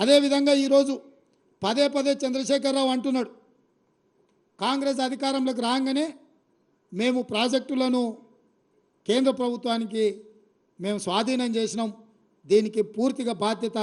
అదేవిధంగా ఈరోజు పదే పదే చంద్రశేఖరరావు అంటున్నాడు, కాంగ్రెస్ అధికారంలోకి రాగానే మేము ప్రాజెక్టులను కేంద్ర ప్రభుత్వానికి మేము స్వాధీనం చేసినాం, దీనికి పూర్తిగా బాధ్యత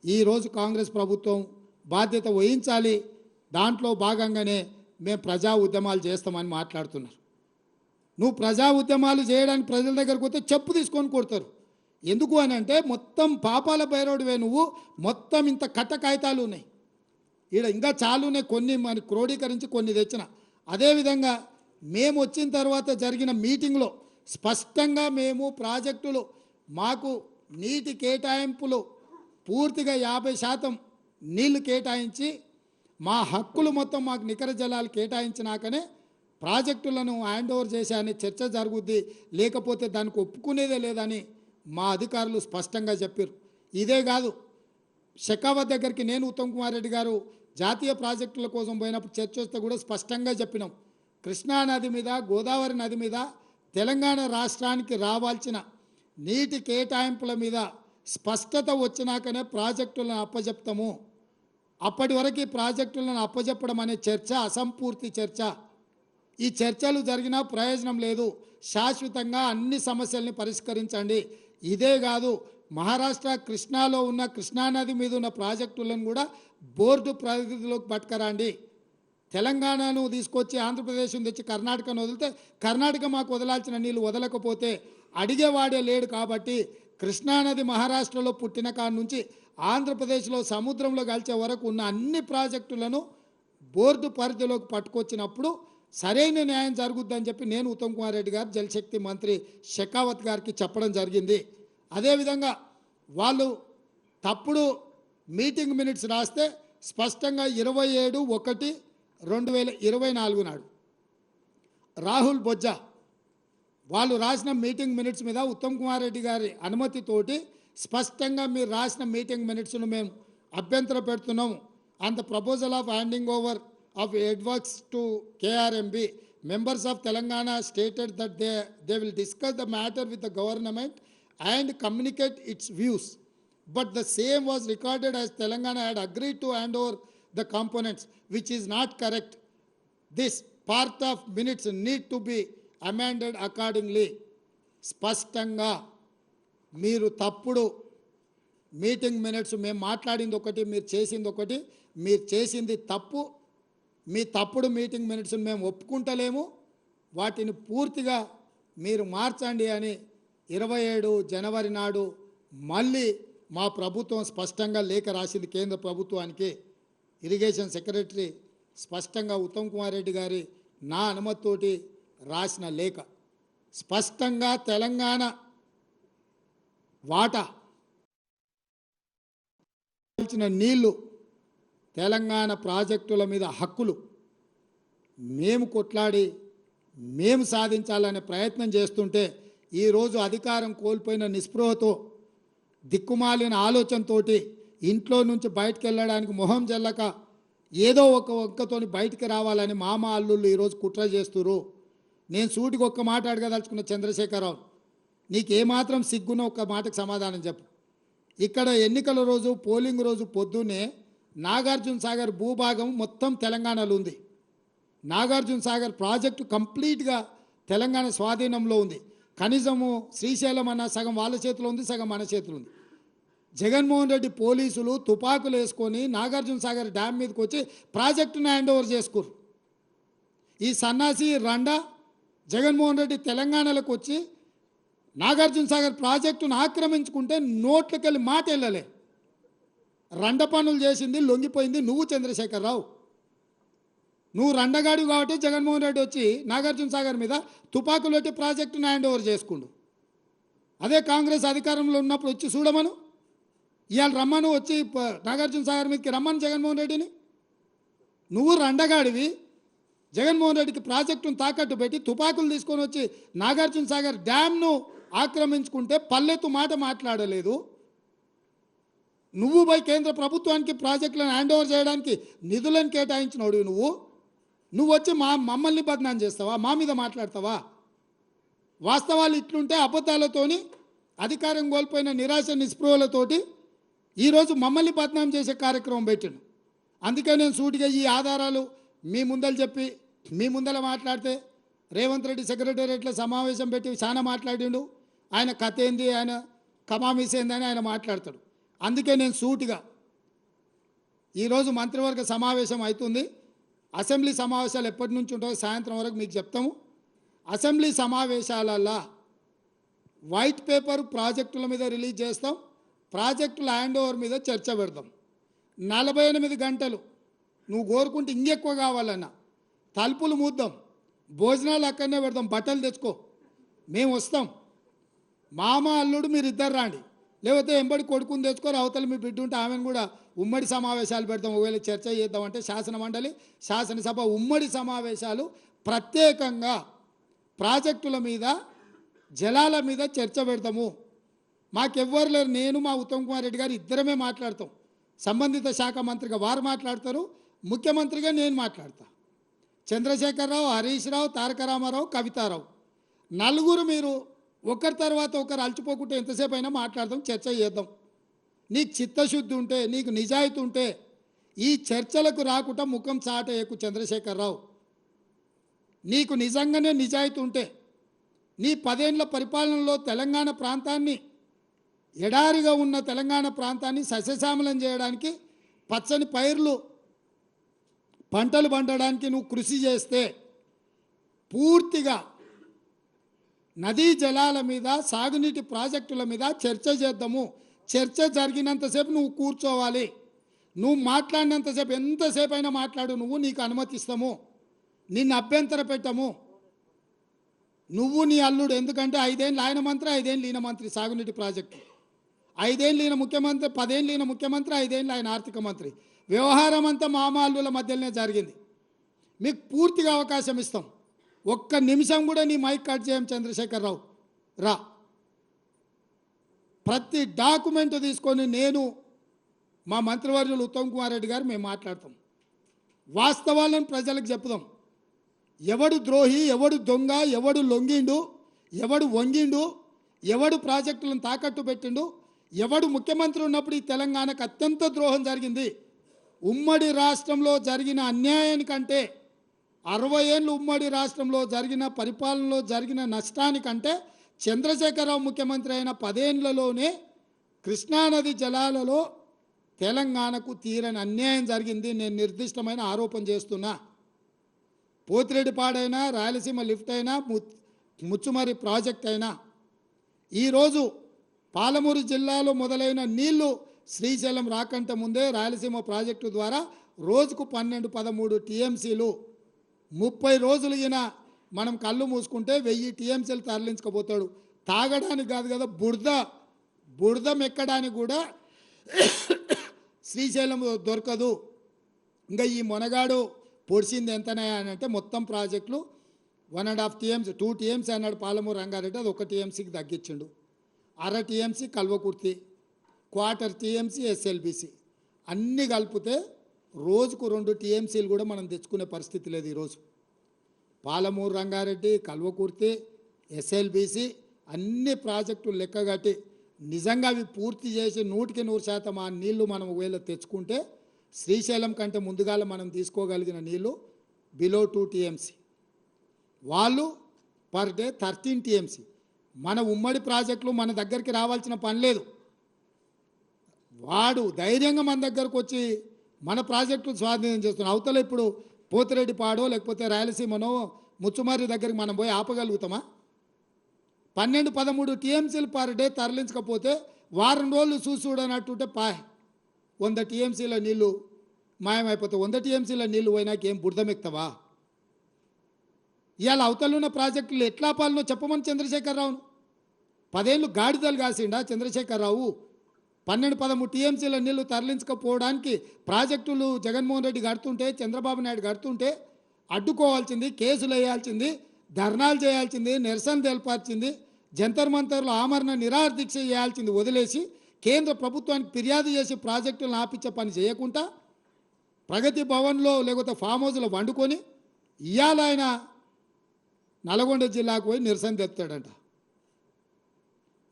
ఈరోజు కాంగ్రెస్ ప్రభుత్వం బాధ్యత వహించాలి, దాంట్లో భాగంగానే మేము ప్రజా ఉద్యమాలు చేస్తామని మాట్లాడుతున్నారు. నువ్వు ప్రజా ఉద్యమాలు చేయడానికి ప్రజల దగ్గరకు పోతే చెప్పు తీసుకొని కొడతారు. ఎందుకు అని అంటే మొత్తం పాపాల బైరోడివే నువ్వు, మొత్తం ఇంత కట్ట కాగితాలు ఉన్నాయి ఈడ, ఇంకా చాలు ఉన్నాయి, కొన్ని మన క్రోడీకరించి కొన్ని తెచ్చిన. అదేవిధంగా మేము వచ్చిన తర్వాత జరిగిన మీటింగ్లో స్పష్టంగా మేము ప్రాజెక్టులు మాకు నీటి కేటాయింపులు పూర్తిగా 50% నీళ్లు కేటాయించి మా హక్కులు మొత్తం మాకు నికర జలాలు కేటాయించినాకనే ప్రాజెక్టులను హ్యాండ్ ఓవర్ చేశాయని చర్చ జరుగుద్ది, లేకపోతే దానికి ఒప్పుకునేదే లేదని మా అధికారులు స్పష్టంగా చెప్పారు. ఇదే కాదు, షెకావత్ దగ్గరికి నేను ఉత్తమ్ కుమార్ రెడ్డి గారు జాతీయ ప్రాజెక్టుల కోసం పోయినప్పుడు చర్చ వస్తే కూడా స్పష్టంగా చెప్పినాం, కృష్ణా నది మీద గోదావరి నది మీద తెలంగాణ రాష్ట్రానికి రావాల్సిన నీటి కేటాయింపుల మీద స్పష్టత వచ్చినాకనే ప్రాజెక్టులను అప్పజెప్తాము. అప్పటి వరకు ప్రాజెక్టులను అప్పజెప్పడం అనే చర్చ అసంపూర్తి చర్చ. ఈ చర్చలు జరిగినా ప్రయోజనం లేదు, శాశ్వతంగా అన్ని సమస్యల్ని పరిష్కరించండి. ఇదే కాదు, మహారాష్ట్ర కృష్ణాలో ఉన్న కృష్ణానది మీద ఉన్న ప్రాజెక్టులను కూడా బోర్డు పరిధిలోకి పట్టుకరండి. తెలంగాణను తీసుకొచ్చి ఆంధ్రప్రదేశ్ను తెచ్చి కర్ణాటకను వదిలితే కర్ణాటక మాకు వదలాల్సిన నీళ్ళు వదలకపోతే అడిగేవాడే లేడు. కాబట్టి కృష్ణానది మహారాష్ట్రలో పుట్టిన కాడి నుంచి ఆంధ్రప్రదేశ్లో సముద్రంలో కలిసే వరకు ఉన్న అన్ని ప్రాజెక్టులను బోర్డు పరిధిలోకి పట్టుకొచ్చినప్పుడు సరైన న్యాయం జరుగుద్దని చెప్పి నేను ఉత్తమ్ కుమార్ రెడ్డి గారు జలశక్తి మంత్రి షెకావత్ గారికి చెప్పడం జరిగింది. అదేవిధంగా వాళ్ళు తప్పుడు మీటింగ్ మినిట్స్ రాస్తే స్పష్టంగా 27/1/2024 నాడు రాహుల్ బొజ్జా వాళ్ళు రాసిన మీటింగ్ మినిట్స్ మీద ఉత్తమ్ కుమార్ రెడ్డి గారి అనుమతితోటి స్పష్టంగా మీరు రాసిన మీటింగ్ మినిట్స్ను మేము అభ్యంతర పెడుతున్నాము. And the proposal of handing over of headworks to KRMB, members of Telangana stated that they will discuss the matter with the government and communicate its views. But the same was recorded as Telangana had agreed to hand over the components, which is not correct. This part of minutes need to be amended accordingly. స్పష్టంగా మీరు తప్పుడు meeting minutes, మేము మాట్లాడింది ఒకటి మీరు చేసింది ఒకటి, మీరు చేసింది తప్పు, మీ తప్పుడు మీటింగ్ మినిట్స్ని మేము ఒప్పుకుంటలేము, వాటిని పూర్తిగా మీరు మార్చండి అని 27 జనవరి నాడు మళ్ళీ మా ప్రభుత్వం స్పష్టంగా లేఖ రాసింది కేంద్ర ప్రభుత్వానికి. ఇరిగేషన్ సెక్రటరీ స్పష్టంగా ఉత్తమ్ కుమార్ రెడ్డి గారి నా అనుమతితోటి రాసిన లేఖ స్పష్టంగా తెలంగాణ వాటా ఇచ్చిన నీళ్లు, తెలంగాణ ప్రాజెక్టుల మీద హక్కులు మేము కొట్లాడి మేము సాధించాలనే ప్రయత్నం చేస్తుంటే ఈరోజు అధికారం కోల్పోయిన నిస్పృహతో దిక్కుమాలిన ఆలోచనతో ఇంట్లో నుంచి బయటకు వెళ్ళడానికి మొహం జల్లక ఏదో ఒక ఒక్కతోని బయటికి రావాలని మామ అల్లుళ్ళు ఈరోజు కుట్ర చేస్తున్నారు. నేను సూటికి ఒక్క మాట అడగదలుచుకున్న చంద్రశేఖరరావు, నీకేమాత్రం సిగ్గున్న ఒక్క మాటకు సమాధానం చెప్పు. ఇక్కడ ఎన్నికల రోజు పోలింగ్ రోజు పొద్దున్నే నాగార్జున సాగర్ భూభాగం మొత్తం తెలంగాణలో ఉంది. నాగార్జున సాగర్ ప్రాజెక్టు కంప్లీట్గా తెలంగాణ స్వాధీనంలో ఉంది. కనీసము శ్రీశైలం అన్న సగం వాళ్ళ చేతిలో ఉంది, సగం మన చేతిలో ఉంది. జగన్మోహన్ రెడ్డి పోలీసులు తుపాకులు వేసుకొని నాగార్జున సాగర్ డ్యామ్ మీదకి వచ్చి ప్రాజెక్టును హ్యాండ్ ఓవర్ చేసుకోరు. ఈ సన్నాసి రండా జగన్మోహన్ రెడ్డి తెలంగాణలోకి వచ్చి నాగార్జున సాగర్ ప్రాజెక్టును ఆక్రమించుకుంటే నోట్లకెళ్ళి మాట వెళ్ళలే. రండ పనులు చేసింది లొంగిపోయింది నువ్వు చంద్రశేఖరరావు. నువ్వు రండగాడు కాబట్టి జగన్మోహన్ రెడ్డి వచ్చి నాగార్జున సాగర్ మీద తుపాకులు పెట్టి ప్రాజెక్టును హ్యాండ్ ఓవర్ చేసుకుండు. అదే కాంగ్రెస్ అధికారంలో ఉన్నప్పుడు వచ్చి చూడమను, ఇవాళ రమ్మను, వచ్చి నాగార్జున సాగర్ మీదకి రమ్మను జగన్మోహన్ రెడ్డిని. నువ్వు రండగాడివి, జగన్మోహన్ రెడ్డికి ప్రాజెక్టును తాకట్టు పెట్టి తుపాకులు తీసుకొని వచ్చి నాగార్జున సాగర్ డ్యామ్ను ఆక్రమించుకుంటే పల్లెత్తు మాట మాట్లాడలేదు. నువ్వు పోయి కేంద్ర ప్రభుత్వానికి ప్రాజెక్టులను హ్యాండ్ ఓవర్ చేయడానికి నిధులను కేటాయించినోడు నువ్వు వచ్చి మమ్మల్ని బదనాం చేస్తావా, మా మీద మాట్లాడతావా? వాస్తవాలు ఇట్లుంటే అబద్ధాలతోని అధికారం కోల్పోయిన నిరాశ నిస్పృహలతోటి ఈరోజు మమ్మల్ని బదనాం చేసే కార్యక్రమం పెట్టిండు. అందుకే నేను సూటిగా ఈ ఆధారాలు మీ ముందర చెప్పి మీ ముందర మాట్లాడితే రేవంత్ రెడ్డి సెక్రటేరియట్లో సమావేశం పెట్టి చాలా మాట్లాడిండు. ఆయన కథ ఏంది, ఆయన కమామీస్ ఏందని ఆయన మాట్లాడతాడు. అందుకే నేను సూటిగా ఈరోజు మంత్రివర్గ సమావేశం అవుతుంది. అసెంబ్లీ సమావేశాలు ఎప్పటి నుంచి ఉంటాయో సాయంత్రం వరకు మీకు చెప్తాము. అసెంబ్లీ సమావేశాలల్లో వైట్ పేపర్ ప్రాజెక్టుల మీద రిలీజ్ చేస్తాం, ప్రాజెక్టుల హ్యాండ్ ఓవర్ మీద చర్చ పెడతాం. 48 గంటలు నువ్వు కోరుకుంటే ఇంకెక్కువ కావాలన్నా తలుపులు మూద్దాం, భోజనాలు అక్కడనే పెడతాం, బట్టలు తెచ్చుకో, మేము వస్తాం. మామ అల్లుడు మీరు ఇద్దరు రాండి, లేకపోతే ఎంబడి కొడుకుని తెచ్చుకొని అవతల మీ బిడ్డ ఉంటే ఆమెను కూడా ఉమ్మడి సమావేశాలు పెడతాం. ఒకవేళ చర్చ చేద్దామంటే శాసన మండలి శాసనసభ ఉమ్మడి సమావేశాలు ప్రత్యేకంగా ప్రాజెక్టుల మీద జలాల మీద చర్చ పెడతాము. మాకెవ్వరు లేరు, నేను మా ఉత్తమ్ కుమార్ రెడ్డి గారు ఇద్దరమే మాట్లాడతాం. సంబంధిత శాఖ మంత్రిగా వారు మాట్లాడతారు, ముఖ్యమంత్రిగా నేను మాట్లాడతా. చంద్రశేఖరరావు, హరీష్ రావు, తారక రామారావు, కవితారావు నలుగురు మీరు ఒకరి తర్వాత ఒకరు అలచిపోకుంటే ఎంతసేపు అయినా మాట్లాడదాం, చర్చ చేద్దాం. నీకు చిత్తశుద్ధి ఉంటే, నీకు నిజాయితీ ఉంటే ఈ చర్చలకు రాకుండా ముఖం చాటేయకు చంద్రశేఖరరావు. నీకు నిజంగానే నిజాయితీ ఉంటే నీ 10 ఏళ్ల పరిపాలనలో తెలంగాణ ప్రాంతాన్ని, ఎడారిగా ఉన్న తెలంగాణ ప్రాంతాన్ని సస్యశ్యామలం చేయడానికి, పచ్చని పైర్లు పంటలు పండడానికి నువ్వు కృషి చేస్తే పూర్తిగా నదీ జలాల మీద, సాగునీటి ప్రాజెక్టుల మీద చర్చ చేద్దాము. చర్చ జరిగినంతసేపు నువ్వు కూర్చోవాలి. నువ్వు మాట్లాడినంతసేపు ఎంతసేపు అయినా మాట్లాడు, నువ్వు, నీకు అనుమతిస్తాము, నిన్ను అభ్యంతర పెట్టము. నువ్వు నీ అల్లుడు, ఎందుకంటే 5 ఏళ్ళు ఆయన మంత్రి, 5 ఏళ్ళు ఈయన మంత్రి సాగునీటి ప్రాజెక్టు, 5 ఏళ్ళు ఈయన ముఖ్యమంత్రి, 10 ఏళ్ళు ఈయన ముఖ్యమంత్రి, 5 ఏళ్ళు ఆయన ఆర్థిక మంత్రి. వ్యవహారం అంతా మామ అల్లుల మధ్యలోనే జరిగింది. మీకు పూర్తిగా అవకాశం ఇస్తాం. ఒక్క నిమిషం కూడా నీ మైక్ కట్ చేయం చంద్రశేఖరరావు, రా. ప్రతి డాక్యుమెంట్ తీసుకొని నేను, మా మంత్రివర్యులు ఉత్తమ్ కుమార్ రెడ్డి గారు మేము మాట్లాడతాం. వాస్తవాలను ప్రజలకు చెప్పుదాం. ఎవడు ద్రోహి, ఎవడు దొంగ, ఎవడు లొంగిండు, ఎవడు వంగిండు, ఎవడు ప్రాజెక్టులను తాకట్టు పెట్టిండు, ఎవడు ముఖ్యమంత్రి ఉన్నప్పుడు ఈ తెలంగాణకు అత్యంత ద్రోహం జరిగింది. ఉమ్మడి రాష్ట్రంలో జరిగిన అన్యాయానికంటే, 60 ఏళ్ళు ఉమ్మడి రాష్ట్రంలో జరిగిన పరిపాలనలో జరిగిన నష్టానికంటే చంద్రశేఖరరావు ముఖ్యమంత్రి అయిన 10 ఏళ్లలోనే కృష్ణానది జలాలలో తెలంగాణకు తీరని అన్యాయం జరిగింది. నేను నిర్దిష్టమైన ఆరోపణ చేస్తున్నా. పోతిరెడ్డిపాడైనా, రాయలసీమ లిఫ్ట్ అయినా, ముచ్చుమరి ప్రాజెక్ట్ అయినా, ఈరోజు పాలమూరు జిల్లాలో మొదలైన నీళ్లు శ్రీశైలం రాకంటే ముందే రాయలసీమ ప్రాజెక్టు ద్వారా రోజుకు 12-13 టీఎంసీలు, 30 రోజులగిన మనం కళ్ళు మూసుకుంటే 1000 టీఎంసీలు తరలించకపోతాడు. తాగడానికి కాదు కదా, బురద మెక్కడానికి కూడా శ్రీశైలం దొరకదు. ఇంకా ఈ మొనగాడు పొడిచింది ఎంతనే అని అంటే మొత్తం ప్రాజెక్టులు 1.5 టీఎంసీ, 2 టీఎంసీ అన్నాడు పాలమూరు రంగారెడ్డి, అది 1 టీఎంసీకి తగ్గించిండు. 1/2 టీఎంసీ కల్వకుర్తి, 1/4 టీఎంసీ ఎస్ఎల్బిసి, అన్నీ కలిపితే రోజుకు 2 టీఎంసీలు కూడా మనం తెచ్చుకునే పరిస్థితి లేదు. ఈరోజు పాలమూరు రంగారెడ్డి, కల్వకుర్తి, ఎస్ఎల్బిసి అన్ని ప్రాజెక్టులు లెక్కగట్టి నిజంగా అవి పూర్తి చేసి 100% ఆ నీళ్లు మనం ఒకవేళ తెచ్చుకుంటే శ్రీశైలం కంటే ముందుగాల మనం తీసుకోగలిగిన నీళ్లు బిలో 2 టీఎంసీ, వాళ్ళు పర్ డే 13 టీఎంసీ. మన ఉమ్మడి ప్రాజెక్టులు మన దగ్గరికి రావాల్సిన పని లేదు. వాడు ధైర్యంగా మన దగ్గరకు వచ్చి మన ప్రాజెక్టులు స్వాధీనం చేస్తున్నాడు. అవతల ఇప్పుడు పోతిరెడ్డిపాడో లేకపోతే రాయలసీమనో ముచ్చుమర్రి దగ్గరికి మనం పోయి ఆపగలుగుతామా? 12-13 టీఎంసీలు పర్ డే తరలించకపోతే వారం రోజులు చూడనట్టుంటే 100 టీఎంసీల నీళ్లు మాయమైపోతాయి. 100 టీఎంసీల నీళ్లు పోయినాక ఏం బురదమెక్తావా? ఇవాళ అవతలున్న ప్రాజెక్టులు ఎట్లా పాలనో చెప్పమని చంద్రశేఖరరావును. 10 ఏళ్ళు గాడిదలు కాసిండా చంద్రశేఖరరావు? 12-13 టీఎంసీల నీళ్లు తరలించకపోవడానికి ప్రాజెక్టులు జగన్మోహన్ రెడ్డి కడుతుంటే, చంద్రబాబు నాయుడు కడుతుంటే అడ్డుకోవాల్సింది, కేసులు వేయాల్సింది, ధర్నాలు చేయాల్సింది, నిరసన తెలపాల్సింది, జంతర్ మంతర్లో ఆమరణ నిరాహార దీక్ష చేయాల్సింది వదిలేసి కేంద్ర ప్రభుత్వానికి ఫిర్యాదు చేసి ప్రాజెక్టులను ఆపించే పని చేయకుండా ప్రగతి భవన్లో లేకపోతే ఫామ్ హౌస్లో వండుకొని ఇవాళ ఆయన నల్గొండ జిల్లాకు పోయి నిరసన తెస్తాడంట.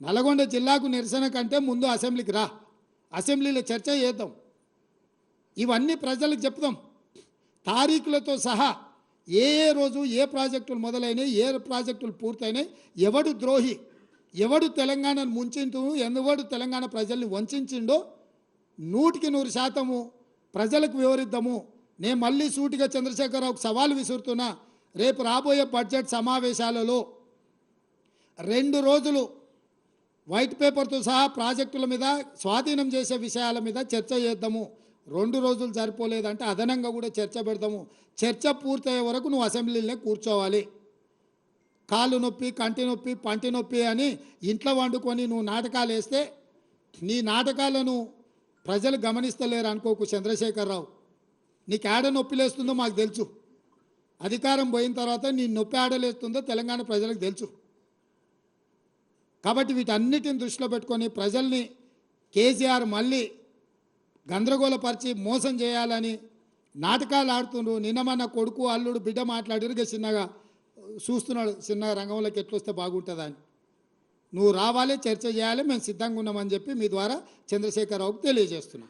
నల్గొండ జిల్లాకు నిరసన కంటే ముందు అసెంబ్లీకి రా, అసెంబ్లీలో చర్చ చేద్దాం, ఇవన్నీ ప్రజలకు చెప్దాం తారీఖులతో సహా. ఏ ఏ రోజు ఏ ప్రాజెక్టులు మొదలైనవి, ఏ ప్రాజెక్టులు పూర్తయినాయి, ఎవడు ద్రోహి, ఎవడు తెలంగాణను ముంచిండు, ఎవడు తెలంగాణ ప్రజల్ని వంచిండో 100% ప్రజలకు వివరిద్దాము. నేను మళ్ళీ సూటిగా చంద్రశేఖరరావుకు సవాలు విసురుతున్నా. రేపు రాబోయే బడ్జెట్ సమావేశాలలో 2 రోజులు వైట్ పేపర్తో సహా ప్రాజెక్టుల మీద, స్వాధీనం చేసే విషయాల మీద చర్చ చేద్దాము. 2 రోజులు సరిపోలేదంటే అదనంగా కూడా చర్చ పెడదాము. చర్చ పూర్తయ్యే వరకు నువ్వు అసెంబ్లీలోనే కూర్చోవాలి. కాలు నొప్పి, కంటి నొప్పి, పంటి నొప్పి అని ఇంట్లో వండుకొని నువ్వు నాటకాలు వేస్తే నీ నాటకాలను ప్రజలు గమనిస్తలేరు అనుకోకు చంద్రశేఖరరావు. నీకు ఆడ నొప్పి లేస్తుందో మాకు తెలుసు. అధికారం పోయిన తర్వాత నీ నొప్పి ఆడలేస్తుందో తెలంగాణ ప్రజలకు తెలుసు. కాబట్టి వీటన్నిటిని దృష్టిలో పెట్టుకొని ప్రజల్ని కేసీఆర్ మళ్ళీ గందరగోళపరిచి మోసం చేయాలని నాటకాలు ఆడుతుండ్రు. నిన్న మన కొడుకు, అల్లుడు, బిడ్డ మాట్లాడిరుగా చిన్నగా చూస్తున్నాడు, చిన్న రంగంలోకి ఎట్లొస్తే బాగుంటుందా అని. నువ్వు రావాలి, చర్చ చేయాలి, మేము సిద్ధంగా ఉన్నామని చెప్పి మీ ద్వారా చంద్రశేఖరరావుకు తెలియజేస్తున్నాం.